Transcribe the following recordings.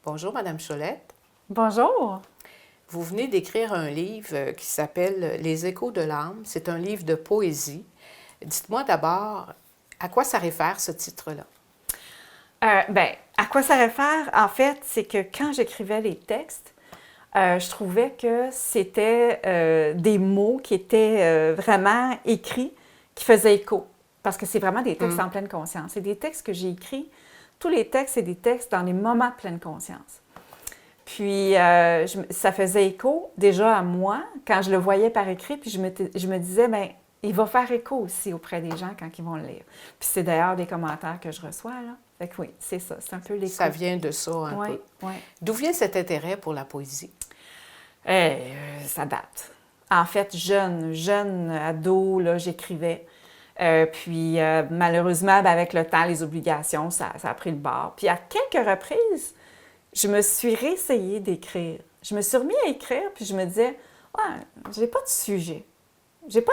Bonjour, Madame Cholette. Bonjour. Vous venez d'écrire un livre qui s'appelle Les Échos de l'âme. C'est un livre de poésie. Dites-moi d'abord, à quoi ça réfère ce titre-là? À quoi ça réfère? En fait, c'est que quand j'écrivais les textes, je trouvais que c'était des mots qui étaient vraiment écrits, qui faisaient écho. Parce que c'est vraiment des textes en pleine conscience. C'est des textes que j'ai écrits. Tous les textes, c'est des textes dans les moments de pleine conscience. Puis, ça faisait écho déjà à moi quand je le voyais par écrit. Puis, je me disais, bien, il va faire écho aussi auprès des gens quand ils vont le lire. Puis, c'est d'ailleurs des commentaires que je reçois, là. Fait que oui, c'est ça. C'est un peu l'écho. Ça vient de ça un peu. Oui. D'où vient cet intérêt pour la poésie? Ça date. En fait, jeune ado, là, j'écrivais. Puis, malheureusement, ben, avec le temps, les obligations, ça a pris le bord. Puis, à quelques reprises, je me suis réessayée d'écrire. Je me suis remis à écrire, puis je me disais, ouais, j'ai pas de sujet. J'ai pas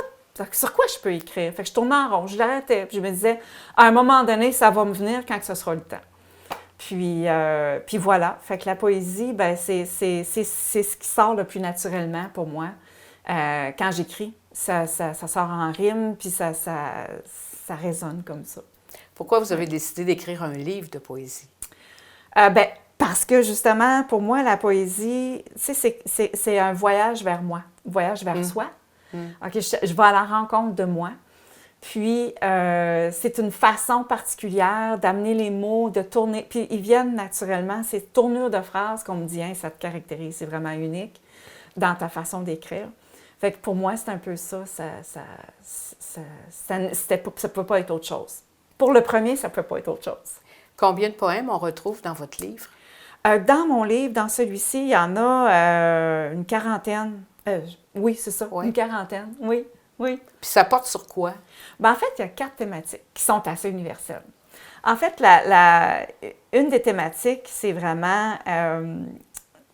sur quoi je peux écrire? Fait que je tournais en rond, je l'arrêtais, puis je me disais, à un moment donné, ça va me venir quand que ce sera le temps. Puis voilà, fait que la poésie, ben c'est ce qui sort le plus naturellement pour moi. Quand j'écris, ça sort en rime, puis ça résonne comme ça. Pourquoi vous avez décidé d'écrire un livre de poésie? Parce que justement, pour moi, la poésie, tu sais, c'est un voyage vers moi, un voyage vers soi. OK, je vais à la rencontre de moi. Puis, c'est une façon particulière d'amener les mots, de tourner. Puis, ils viennent naturellement. Ces tournures de phrases qu'on me dit, hein, ça te caractérise, c'est vraiment unique dans ta façon d'écrire. Fait que pour moi, c'est un peu ça. Ça ne peut pas être autre chose. Pour le premier, ça ne peut pas être autre chose. Combien de poèmes on retrouve dans votre livre? Dans mon livre, dans celui-ci, il y en a une quarantaine. Oui, c'est ça, Ouais. une quarantaine, oui. Puis ça porte sur quoi? En fait, il y a 4 thématiques qui sont assez universelles. En fait, une des thématiques, c'est vraiment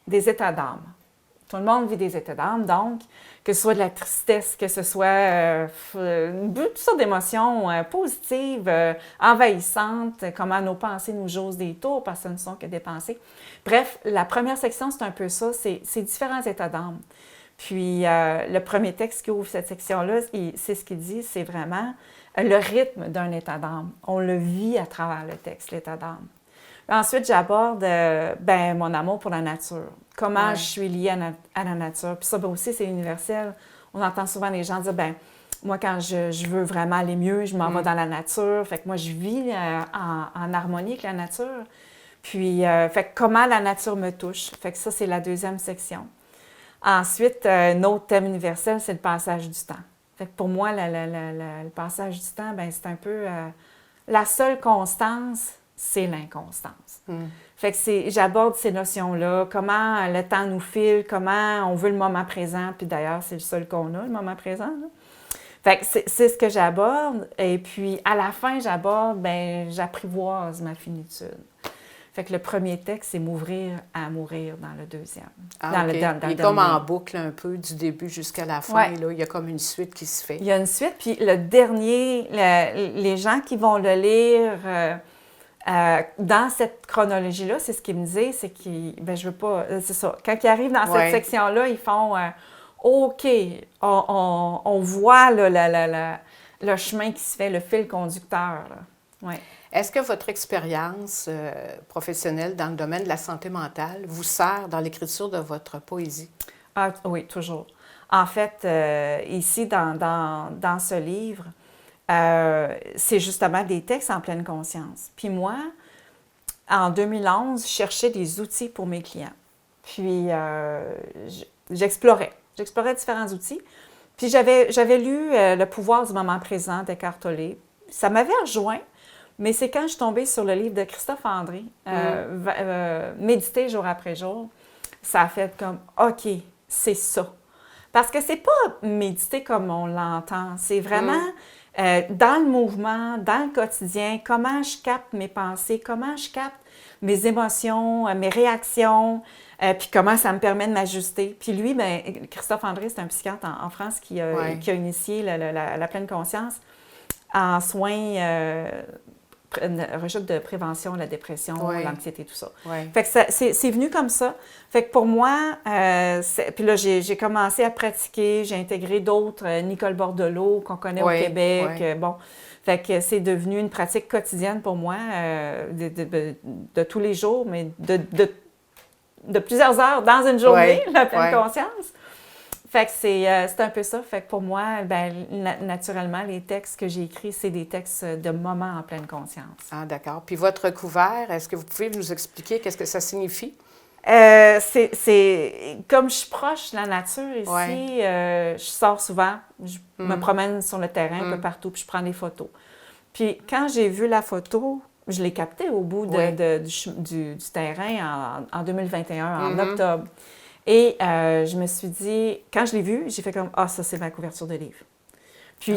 des états d'âme. Tout le monde vit des états d'âme, donc, que ce soit de la tristesse, que ce soit toutes sortes d'émotions positives, envahissantes, comment nos pensées nous jouent des tours, parce que ce ne sont que des pensées. Bref, la première section, c'est un peu ça, c'est différents états d'âme. Puis, le premier texte qui ouvre cette section-là, c'est ce qu'il dit, c'est vraiment le rythme d'un état d'âme. On le vit à travers le texte, l'état d'âme. Ensuite, j'aborde mon amour pour la nature. Comment je suis liée à la nature. Puis ça aussi, c'est universel. On entend souvent les gens dire, moi, quand je veux vraiment aller mieux, je m'en vais dans la nature. Fait que moi, je vis en harmonie avec la nature. Puis, fait que comment la nature me touche. Fait que ça, c'est la deuxième section. Ensuite, un autre thème universel, c'est le passage du temps. Fait que pour moi, le passage du temps, c'est un peu la seule constance, c'est l'inconstance. Fait que j'aborde ces notions-là, comment le temps nous file, comment on veut le moment présent, puis d'ailleurs, c'est le seul qu'on a, le moment présent. Là. Fait que c'est ce que j'aborde. Et puis, à la fin, j'apprivoise ma finitude. Fait que le premier texte, c'est m'ouvrir à mourir dans le deuxième. Il est comme en boucle un peu, du début jusqu'à la fin. Ouais. Là, il y a comme une suite qui se fait. Il y a une suite, puis le dernier, les gens qui vont le lire dans cette chronologie-là, c'est ce qu'ils me disent, c'est qu'ils, je veux pas, c'est ça. Quand ils arrivent dans cette section-là, ils font OK, on voit là, le chemin qui se fait, le fil conducteur. Ouais. Est-ce que votre expérience professionnelle dans le domaine de la santé mentale vous sert dans l'écriture de votre poésie? Ah, oui, toujours. En fait, ici, dans ce livre, c'est justement des textes en pleine conscience. Puis moi, en 2011, je cherchais des outils pour mes clients. Puis j'explorais différents outils. Puis j'avais lu Le pouvoir du moment présent d'Eckhart Tolle. Ça m'avait rejoint, mais c'est quand je suis tombée sur le livre de Christophe André, Méditer jour après jour, ça a fait comme OK, c'est ça. Parce que c'est pas méditer comme on l'entend, c'est vraiment dans le mouvement, dans le quotidien, comment je capte mes pensées, comment je capte mes émotions, mes réactions, puis comment ça me permet de m'ajuster. Puis lui, Christophe André, c'est un psychiatre en France qui a initié la pleine conscience en soins rechute de prévention, la dépression, l'anxiété, tout ça. Oui. Fait que c'est venu comme ça. Fait que pour moi, puis là, j'ai commencé à pratiquer, j'ai intégré d'autres, Nicole Bordelot, qu'on connaît au Québec, bon. Fait que c'est devenu une pratique quotidienne pour moi, de tous les jours, mais de plusieurs heures dans une journée, la pleine conscience. Fait que c'est un peu ça. Fait que pour moi, naturellement, les textes que j'ai écrits, c'est des textes de moments en pleine conscience. Ah, d'accord. Puis votre couvert, est-ce que vous pouvez nous expliquer qu'est-ce que ça signifie? C'est comme je suis proche de la nature ici, je sors souvent, je me promène sur le terrain un peu partout, puis je prends des photos. Puis quand j'ai vu la photo, je l'ai captée au bout du terrain en 2021, en octobre. Et je me suis dit, quand je l'ai vu, j'ai fait comme, ça c'est ma couverture de livre. Puis,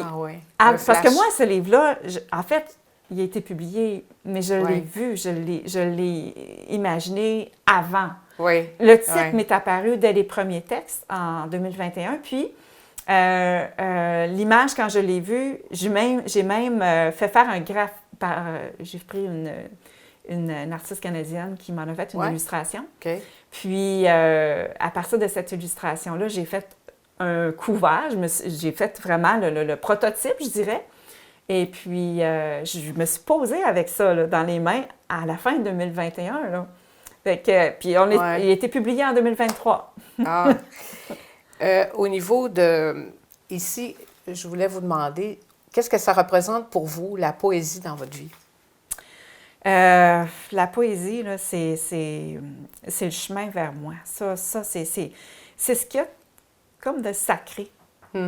parce que moi, ce livre-là, en fait, il a été publié, mais je l'ai vu, je l'ai imaginé avant. Le titre m'est apparu dès les premiers textes en 2021. Puis, l'image, quand je l'ai vue, j'ai même fait faire un graphe. J'ai pris une artiste canadienne qui m'en a fait une illustration. Puis, à partir de cette illustration-là, j'ai fait un couvert. J'ai fait vraiment le prototype, je dirais. Et puis, je me suis posée avec ça là, dans les mains à la fin de 2021. Là. Fait que, puis, il a été publié en 2023. Au niveau de... Ici, je voulais vous demander, qu'est-ce que ça représente pour vous, la poésie dans votre vie? La poésie, là, c'est le chemin vers moi. Ça c'est ce qu'il y a comme de sacré.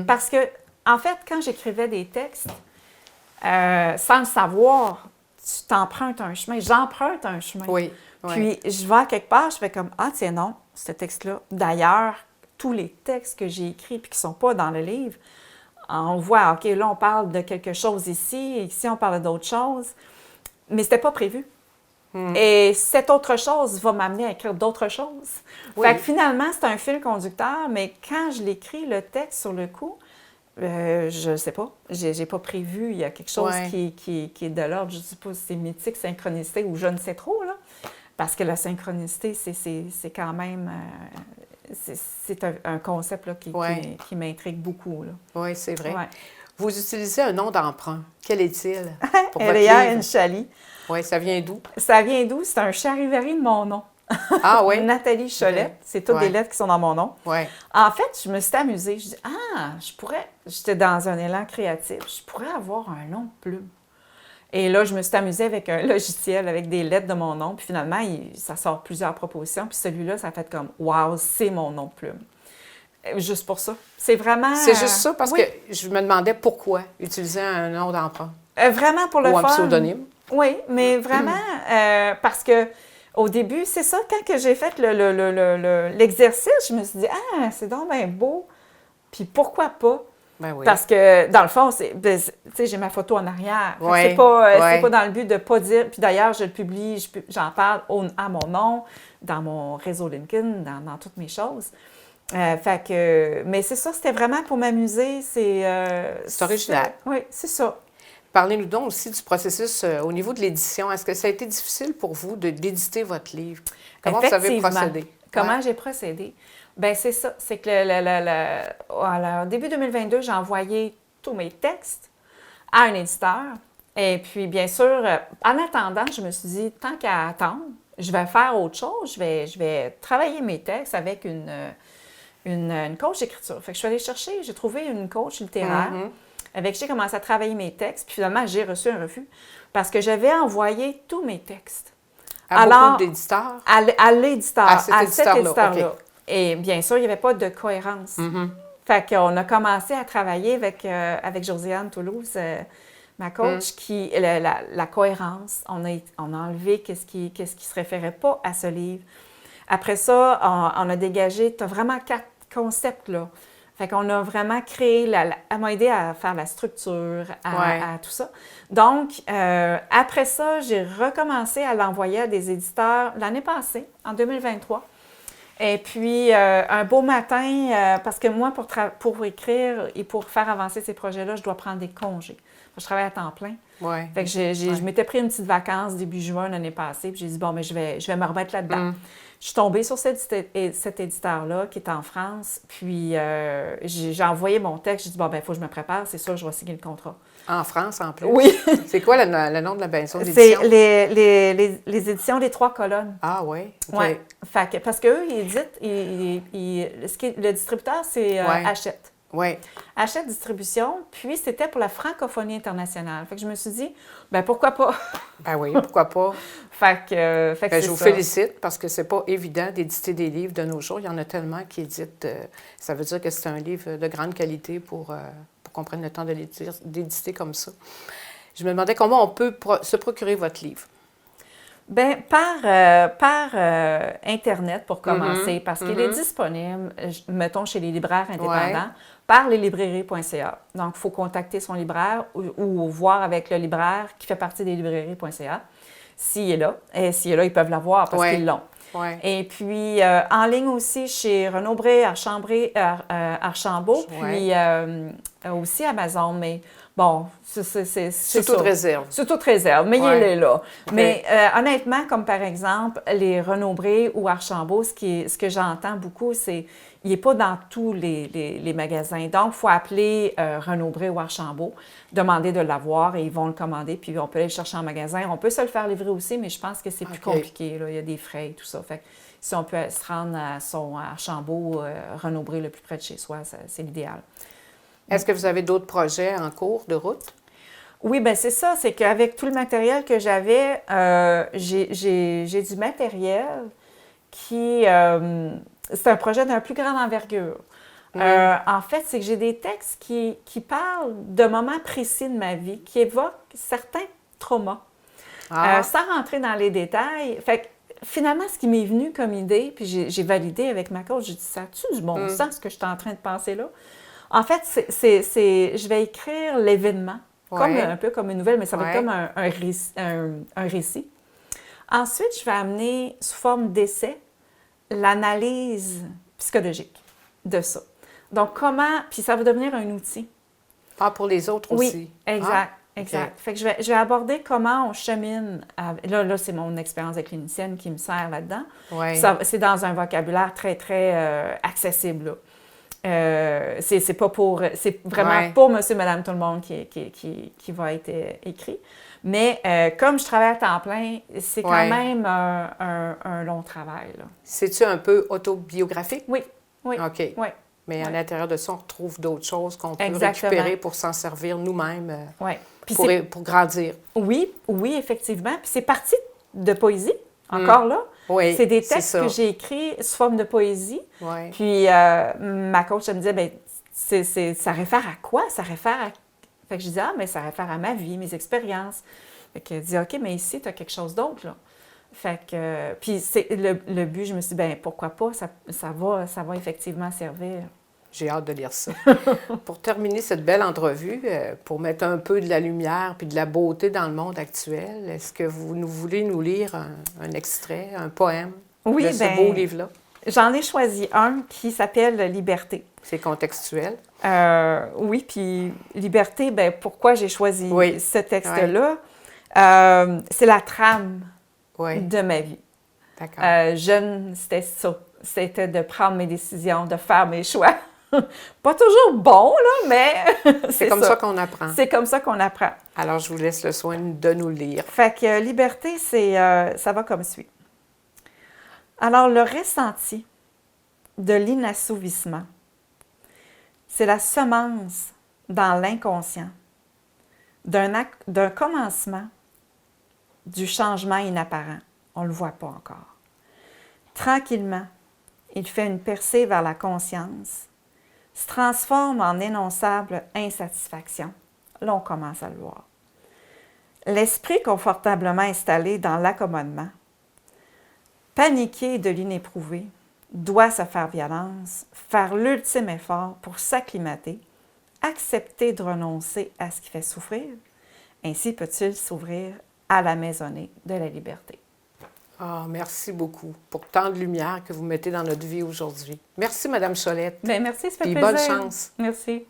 Parce que, en fait, quand j'écrivais des textes, sans le savoir, tu t'empruntes un chemin. J'emprunte un chemin. Puis, je vais quelque part, je fais comme, tiens, non, ce texte-là. D'ailleurs, tous les textes que j'ai écrits puis qui ne sont pas dans le livre, on voit, OK, là, on parle de quelque chose ici, et ici, on parle d'autre chose. Mais ce n'était pas prévu. Et cette autre chose va m'amener à écrire d'autres choses. Fait que finalement, c'est un fil conducteur, mais quand je l'écris, le texte, sur le coup, je ne sais pas. J'ai pas prévu. Il y a quelque chose qui est de l'ordre, je ne sais pas si c'est mythique, synchronicité ou je ne sais trop, là. Parce que la synchronicité, c'est quand même... c'est un concept là, qui m'intrigue beaucoup. Oui, c'est vrai. Vous utilisez un nom d'emprunt. Quel est-il pour votre Eléa livre? Nchali. Oui, ça vient d'où? Ça vient d'où? C'est un charivari de mon nom. Ah oui? Nathalie Cholette. C'est toutes des lettres qui sont dans mon nom. En fait, je me suis amusée. Je dis, j'étais dans un élan créatif. Je pourrais avoir un nom de plume. Et là, je me suis amusée avec un logiciel, avec des lettres de mon nom. Puis finalement, ça sort plusieurs propositions. Puis celui-là, ça a fait comme, wow, c'est mon nom de plume. Juste pour ça. C'est vraiment... C'est juste ça, parce que je me demandais pourquoi utiliser un nom d'emprunt. Vraiment pour le fun. Ou un pseudonyme. Oui, mais vraiment, parce que au début, c'est ça, quand j'ai fait l'exercice, je me suis dit, c'est donc bien beau, puis pourquoi pas? Parce que, dans le fond, tu sais, j'ai ma photo en arrière. C'est pas dans le but de ne pas dire... Puis d'ailleurs, je le publie, j'en parle à mon nom, dans mon réseau LinkedIn, dans toutes mes choses. Mais c'est ça, c'était vraiment pour m'amuser. C'est original. Oui, c'est ça. Parlez-nous donc aussi du processus au niveau de l'édition. Est-ce que ça a été difficile pour vous d'éditer votre livre? Comment vous avez procédé? Comment j'ai procédé? Bien, c'est ça. C'est que au début 2022, j'ai envoyé tous mes textes à un éditeur. Et puis, bien sûr, en attendant, je me suis dit, tant qu'à attendre, je vais faire autre chose. Je vais travailler mes textes avec une coach d'écriture. Fait que je suis allée chercher, j'ai trouvé une coach littéraire avec qui j'ai commencé à travailler mes textes. Puis finalement, j'ai reçu un refus parce que j'avais envoyé tous mes textes. Beaucoup d'éditeurs? À l'éditeur, à cet éditeur-là. Okay. Et bien sûr, il n'y avait pas de cohérence. Fait qu'on a commencé à travailler avec Josiane Toulouse, ma coach, qui la cohérence. On a enlevé qu'est-ce qui se référait pas à ce livre. Après ça, on a dégagé, tu as vraiment 4 concepts, là. Fait qu'on a vraiment créé, elle m'a aidé à faire la structure, à tout ça. Donc, après ça, j'ai recommencé à l'envoyer à des éditeurs l'année passée, en 2023. Et puis, un beau matin, parce que moi, pour écrire et pour faire avancer ces projets-là, je dois prendre des congés. Je travaille à temps plein. Ouais. Fait que je m'étais pris une petite vacance début juin l'année passée, puis j'ai dit, bon, mais je vais me remettre là-dedans. Je suis tombée sur cet éditeur-là qui est en France, puis j'ai envoyé mon texte, j'ai dit, bon, ben il faut que je me prépare, c'est sûr, je vais signer le contrat. En France, en plus? Oui. C'est quoi le nom de la maison C'est d'édition? les éditions Les Trois Colonnes. Ah oui? OK. Oui. Parce qu'eux, ils éditent, le distributeur, c'est Hachette. Oui. Hachette Distribution, puis c'était pour la francophonie internationale. Fait que je me suis dit, ben pourquoi pas? Ben oui, pourquoi pas? Fait que Ben, je vous félicite parce que c'est pas évident d'éditer des livres de nos jours. Il y en a tellement qui éditent. Ça veut dire que c'est un livre de grande qualité pour qu'on prenne le temps de d'éditer comme ça. Je me demandais comment on peut se procurer votre livre. Bien, par Internet pour commencer, parce qu'il est disponible, mettons, chez les libraires indépendants, par leslibrairies.ca. Donc, il faut contacter son libraire ou voir avec le libraire qui fait partie des librairies.ca s'il est là. Et s'il est là, ils peuvent l'avoir parce qu'ils l'ont. Ouais. Et puis, en ligne aussi chez Renaud-Bré, Archambault, puis aussi Amazon, mais bon, c'est sous toute réserve. Sous toute réserve, mais il est là. Okay. Mais honnêtement, comme par exemple, les Renaud-Bré ou Archambault, ce que j'entends beaucoup, c'est il n'est pas dans tous les magasins. Donc, il faut appeler Renaud-Bré ou Archambault, demander de l'avoir et ils vont le commander, puis on peut aller le chercher en magasin. On peut se le faire livrer aussi, mais je pense que c'est plus compliqué. Là. Il y a des frais et tout ça. Fait que si on peut se rendre à son Archambault, Renaud-Bré le plus près de chez soi, c'est l'idéal. Est-ce que vous avez d'autres projets en cours de route? Oui, bien c'est ça. C'est qu'avec tout le matériel que j'avais, j'ai du matériel qui... c'est un projet d'un plus grande envergure. En fait, c'est que j'ai des textes qui parlent de moments précis de ma vie, qui évoquent certains traumas, sans rentrer dans les détails. Fait que, finalement, ce qui m'est venu comme idée, puis j'ai validé avec ma coach, j'ai dit, ça a-tu du bon sens ce que je suis en train de penser là? En fait, je vais écrire l'événement, un peu comme une nouvelle, mais ça va être comme un récit. Ensuite, je vais amener, sous forme d'essai, l'analyse psychologique de ça. Donc, puis ça va devenir un outil. Ah, pour les autres aussi? Oui, exact. Exact. Fait que je vais aborder comment on chemine. Là, c'est mon expérience de clinicienne qui me sert là-dedans. Ouais. C'est dans un vocabulaire très, très accessible, là. C'est vraiment pour monsieur, madame, tout le monde qui va être écrit. Mais comme je travaille à temps plein, c'est quand même un long travail. C'est-tu un peu autobiographique? Oui. OK. Oui. Mais à l'intérieur de ça, on retrouve d'autres choses qu'on peut récupérer pour s'en servir nous-mêmes, pour grandir. Oui, effectivement. Puis c'est parti de poésie, encore là. Oui, c'est des textes que j'ai écrits sous forme de poésie. Oui. Puis ma coach, elle me disait, bien, ça réfère à quoi? Ça réfère à... Fait que je disais, mais ça réfère à ma vie, mes expériences. Fait qu'elle dit, OK, mais ici, tu as quelque chose d'autre, là. Fait que... Puis c'est le but, je me suis dit, bien, pourquoi pas? Ça va effectivement servir. J'ai hâte de lire ça. Pour terminer cette belle entrevue, pour mettre un peu de la lumière puis de la beauté dans le monde actuel, est-ce que vous voulez nous lire un extrait, un poème de ce beau livre-là? J'en ai choisi un qui s'appelle « Liberté ». C'est contextuel? Oui, puis « Liberté », bien, pourquoi j'ai choisi ce texte-là? C'est la trame de ma vie. D'accord. Jeune, c'était ça. C'était de prendre mes décisions, de faire mes choix. Pas toujours bon, là, mais c'est comme ça qu'on apprend. C'est comme ça qu'on apprend. Alors, je vous laisse le soin de nous le lire. Fait que liberté, ça va comme suit. Alors, le ressenti de l'inassouvissement, c'est la semence dans l'inconscient d'un commencement du changement inapparent. On ne le voit pas encore. Tranquillement, il fait une percée vers la conscience, se transforme en énonçable insatisfaction. Là, on commence à le voir. L'esprit confortablement installé dans l'accommodement, paniqué de l'inéprouvé, doit se faire violence, faire l'ultime effort pour s'acclimater, accepter de renoncer à ce qui fait souffrir. Ainsi peut-il s'ouvrir à la maisonnée de la liberté. Ah, merci beaucoup pour tant de lumière que vous mettez dans notre vie aujourd'hui. Merci, Madame Cholette. Bien, merci, ça fait Et plaisir. bonne chance. Merci.